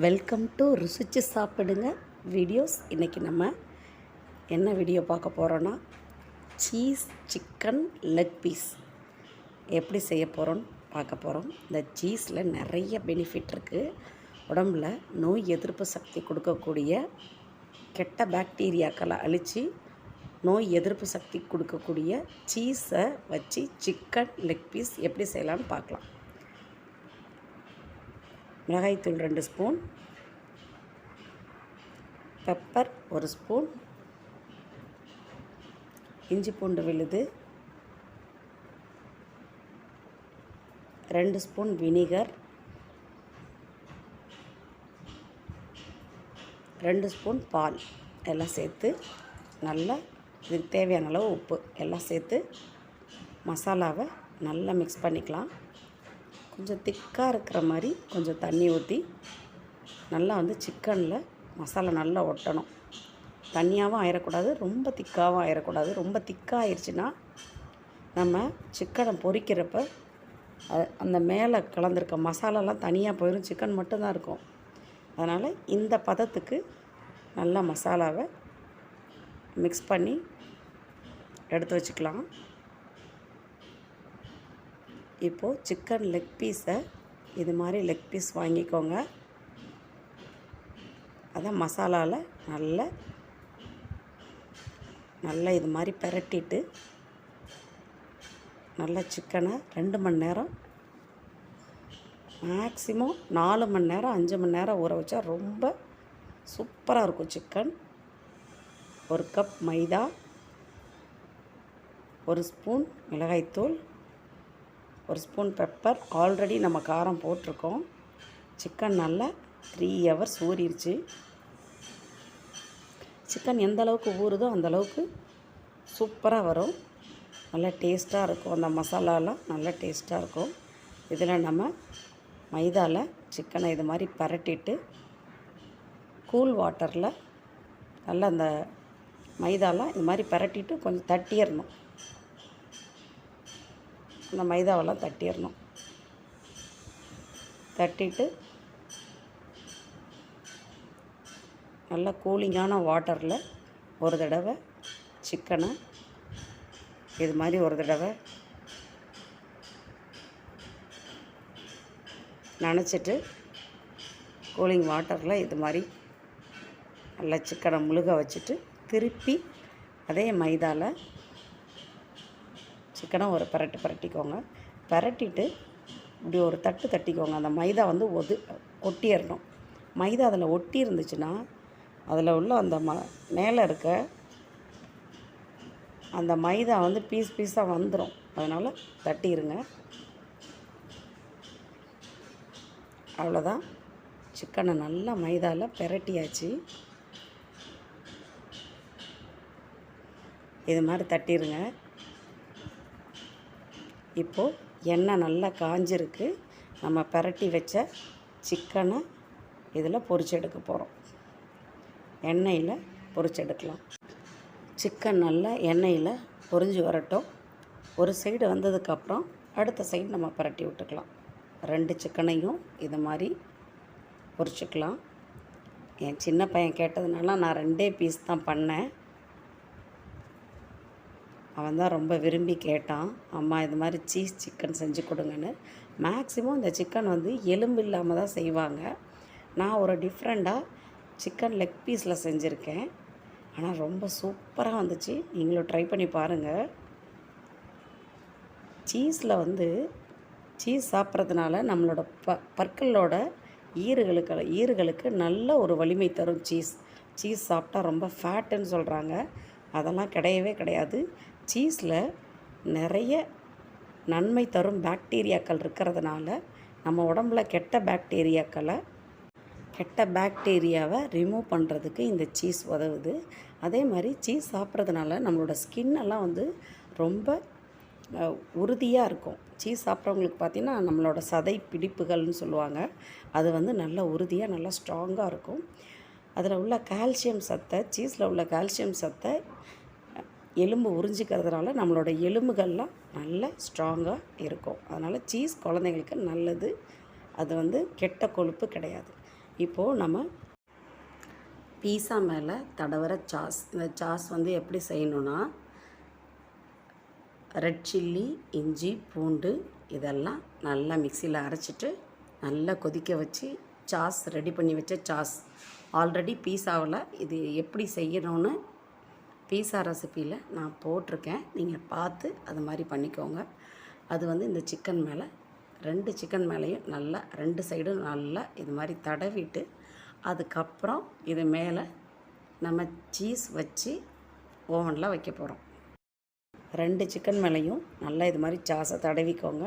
Welcome to ருசிச்சு சாப்பிடுங்க videos. இன்றைக்கி நம்ம என்ன வீடியோ பார்க்க போகிறோன்னா, சீஸ் சிக்கன் லெக் பீஸ் எப்படி செய்ய போகிறோன்னு பார்க்க போகிறோம். இந்த சீஸில் நிறைய பெனிஃபிட் இருக்குது. உடம்புல நோய் எதிர்ப்பு சக்தி கொடுக்கக்கூடிய கெட்ட பாக்டீரியாக்களை அழித்து நோய் எதிர்ப்பு சக்தி கொடுக்கக்கூடிய சீஸை வச்சு சிக்கன் லெக் பீஸ் எப்படி செய்யலான்னு பார்க்கலாம். மிளகாய்த்தூள் 2 ஸ்பூன், பெப்பர் 1 ஸ்பூன், இஞ்சி பூண்டு விழுது 2 ஸ்பூன், வினிகர் 2 ஸ்பூன், பால் எல்லாம் சேர்த்து நல்லா இதுக்கு தேவையான அளவு உப்பு எல்லாம் சேர்த்து மசாலாவை நல்லா மிக்ஸ் பண்ணிக்கலாம். கொஞ்சம் திக்காக இருக்கிற மாதிரி கொஞ்சம் தண்ணி ஊற்றி நல்லா சிக்கனில் மசாலா நல்லா ஒட்டணும். தண்ணியாகவும் ஆயிடக்கூடாது, ரொம்ப திக்காகவும் ஆயிடக்கூடாது. ரொம்ப திக்காக ஆயிடுச்சுன்னா நம்ம சிக்கனை பொரிக்கிறப்ப அந்த மேலே கலந்துருக்க மசாலாலாம் தனியாக போயிடும், சிக்கன் மட்டும்தான் இருக்கும். அதனால் இந்த பதத்துக்கு நல்லா மசாலாவை மிக்ஸ் பண்ணி எடுத்து வச்சுக்கலாம். இப்போது சிக்கன் லெக் பீஸை இது மாதிரி லெக் பீஸ் வாங்கிக்கோங்க. அதான் மசாலாவில் நல்லா இது மாதிரி பிரட்டிட்டு நல்லா சிக்கனை 2 மணி நேரம், மேக்ஸிமம் 4 மணி நேரம் 5 மணி நேரம் ஊற வச்சா ரொம்ப சூப்பராக இருக்கும் சிக்கன். 1 கப் மைதா, 1 ஸ்பூன் மிளகாய்த்தூள், 1 ஸ்பூன் பெப்பர். ஆல்ரெடி நம்ம காரம் போட்டிருக்கோம். சிக்கன் நல்லா 3 ஹவர்ஸ் ஊறிடுச்சு. சிக்கன் எந்த அளவுக்கு ஊறுதோ அந்தளவுக்கு சூப்பராக வரும், நல்லா டேஸ்ட்டாக இருக்கும். அந்த மசாலாலாம் நல்லா டேஸ்ட்டாக இருக்கும். இதில் நம்ம மைதாவில் சிக்கனை இது மாதிரி பரட்டிட்டு கூல் வாட்டரில் நல்லா அந்த மைதாலாம் இது மாதிரி பரட்டிட்டு கொஞ்சம் தட்டிடணும். அந்த மைதாவெல்லாம் தட்டிடணும். தட்டிட்டு நல்லா கூலிங்கான வாட்டரில் ஒரு தடவை சிக்கனை இது மாதிரி ஒரு தடவை நனைச்சிட்டு கூலிங் வாட்டரில் இது மாதிரி நல்லா சிக்கனை முழுக வச்சுட்டு திருப்பி அதே மைதாவில் சிக்கனை ஒரு பரட்டிக்கோங்க. பரட்டிட்டு இப்படி ஒரு தட்டிக்கோங்க. அந்த மைதா ஒட்டிடணும். மைதா அதில் ஒட்டி இருந்துச்சுன்னா அதில் உள்ள அந்த மேலே இருக்க அந்த மைதா பீஸாக வந்துடும். அதனால் தட்டிடுங்க. அவ்வளோதான், சிக்கனை நல்லா மைதாவில் பிரட்டியாச்சு. இது மாதிரி தட்டிடுங்க. இப்போது எண்ணெய் நல்லா காஞ்சிருக்கு. நம்ம பிரட்டி வச்ச சிக்கனை இதில் பொரிச்செடுக்க போகிறோம். எண்ணெயில் பொரிச்செடுக்கலாம். சிக்கன் நல்லா எண்ணெயில் பொரிஞ்சு வரட்டும். ஒரு சைடு வந்ததுக்கப்புறம் அடுத்த சைடு நம்ம பிரட்டி விட்டுக்கலாம். 2 சிக்கனையும் இது மாதிரி பொரிச்சுக்கலாம். என் சின்ன பையன் கேட்டதுனால நான் 2 பீஸ் தான் பண்ணேன். அவன் தான் ரொம்ப விரும்பி கேட்டான், அம்மா இது மாதிரி சீஸ் சிக்கன் செஞ்சு கொடுங்கன்னு. மேக்ஸிமம் இந்த சிக்கன் எலும்பு இல்லாமல் தான் செய்வாங்க. நான் ஒரு டிஃப்ரெண்ட்டாக சிக்கன் லெக் பீஸில் செஞ்சுருக்கேன். ஆனால் ரொம்ப சூப்பராக வந்துச்சு. நீங்களும் ட்ரை பண்ணி பாருங்கள். சீஸில் சீஸ் சாப்பிட்றதுனால நம்மளோட பற்களோட ஈறுகளுக்கு நல்ல ஒரு வலிமை தரும். சீஸ் சாப்பிட்டா ரொம்ப ஃபேட்டுன்னு சொல்கிறாங்க. அதெல்லாம் கிடையவே கிடையாது. சீஸில் நிறைய நன்மை தரும் பாக்டீரியாக்கள் இருக்கிறதுனால நம்ம உடம்புல கெட்ட பாக்டீரியாவை ரிமூவ் பண்ணுறதுக்கு இந்த சீஸ் உதவுது. அதே மாதிரி சீஸ் சாப்பிட்றதுனால நம்மளோட ஸ்கின்னெல்லாம் ரொம்ப உறுதியாக இருக்கும். சீஸ் சாப்பிட்றவங்களுக்கு பார்த்திங்கன்னா நம்மளோட சதை பிடிப்புகள்னு சொல்லுவாங்க. அது நல்ல உறுதியாக நல்லா ஸ்ட்ராங்காக இருக்கும். அதில் உள்ள கால்சியம் சத்தை, சீஸில் உள்ள கால்சியம் சத்தை எலும்பு உறிஞ்சிக்கிறதுனால நம்மளோட எலும்புகள்லாம் நல்லா ஸ்ட்ராங்காக இருக்கும். அதனால் சீஸ் குழந்தைங்களுக்கு நல்லது. அது கெட்ட கொழுப்பு கிடையாது. இப்போது நம்ம பீஸா மேலே தடவர சாஸ். இந்த சாஸ் வந்து எப்படி செய்யணுன்னா, ரெட் சில்லி, இஞ்சி, பூண்டு இதெல்லாம் நல்லா மிக்சியில் அரைச்சிட்டு நல்லா கொதிக்க வச்சு சாஸ் ரெடி பண்ணி வச்ச சாஸ். ஆல்ரெடி பீஸாவில் இது எப்படி செய்யணும்னு பீஸா ரெசிப்பியில் நான் போட்டிருக்கேன். நீங்கள் பார்த்து அது மாதிரி பண்ணிக்கோங்க. அது வந்து இந்த சிக்கன் மேலே 2 சிக்கன் மேலேயும் நல்லா 2 சைடும் நல்லா இது மாதிரி தடவிட்டு, அதுக்கப்புறம் இது மேலே நம்ம சீஸ் வச்சு ஓவனில் வைக்க போகிறோம். 2 சிக்கன் மேலேயும் நல்லா இது மாதிரி சாஸை தடவிக்கோங்க.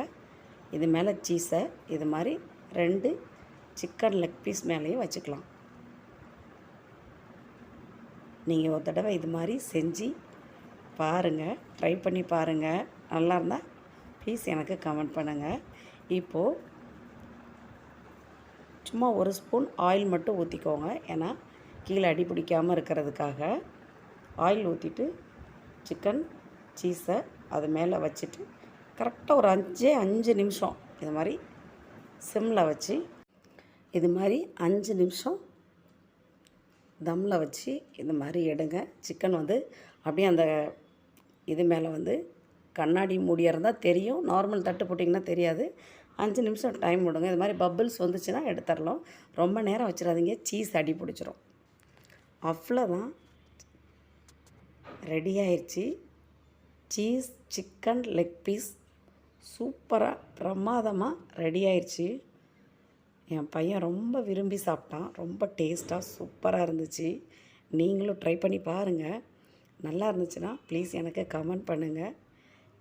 இது மேலே சீஸை இது மாதிரி 2 சிக்கன் லெக் பீஸ் மேலேயும் வச்சுக்கலாம். நீங்கள் ஒரு தடவை இது மாதிரி செஞ்சு பாருங்கள், ட்ரை பண்ணி பாருங்கள். நல்லா இருந்தால் ப்ளீஸ் எனக்கு கமெண்ட் பண்ணுங்கள். இப்போது சும்மா 1 ஸ்பூன் ஆயில் மட்டும் ஊற்றிக்கோங்க. ஏன்னா கீழே அடி பிடிக்காமல் இருக்கிறதுக்காக ஆயில் ஊற்றிட்டு சிக்கன் சீஸை அது மேலே வச்சுட்டு கரெக்டாக ஒரு 5 நிமிஷம் இது மாதிரி சிம்மில் வச்சு இது மாதிரி 5 நிமிஷம் தம்மில் வச்சு இது மாதிரி எடுங்க. சிக்கன் வந்து அப்படியே அந்த இது மேலே வந்து கண்ணாடி மூடியாக இருந்தால் தெரியும், நார்மல் தட்டு போட்டிங்கன்னா தெரியாது. 5 நிமிஷம் டைம் விடுங்க. இது மாதிரி பபிள்ஸ் வந்துச்சுன்னா எடுத்துடலாம். ரொம்ப நேரம் வச்சிடாதீங்க, சீஸ் அடி பிடிச்சிரும். அவ்வளோதான், ரெடி ஆயிடுச்சு. சீஸ் சிக்கன் லெக் பீஸ் சூப்பராக பிரமாதமாக ரெடி ஆயிடுச்சு. என் பையன் ரொம்ப விரும்பி சாப்பிட்டான். ரொம்ப டேஸ்ட்டாக சூப்பராக இருந்துச்சு. நீங்களும் ட்ரை பண்ணி பாருங்கள். நல்லா இருந்துச்சுன்னா ப்ளீஸ் எனக்கு கமெண்ட் பண்ணுங்கள்.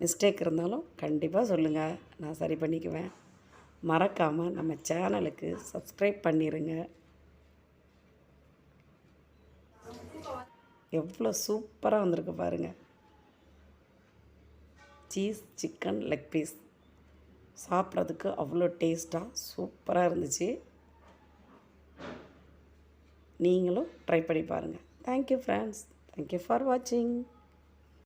மிஸ்டேக் இருந்தாலும் கண்டிப்பாக சொல்லுங்கள், நான் சரி பண்ணிக்குவேன். மறக்காமல் நம்ம சேனலுக்கு சப்ஸ்கிரைப் பண்ணிடுங்க. எவ்வளோ சூப்பராக வந்திருக்கு பாருங்கள். சீஸ் சிக்கன் லெக் பீஸ் சாப்பிட்றதுக்கு அவ்வளோ டேஸ்ட்டாக சூப்பராக இருந்துச்சு. நீங்களும் ட்ரை பண்ணி பாருங்கள். Thank you friends. தேங்க்யூ ஃபார் வாட்சிங்.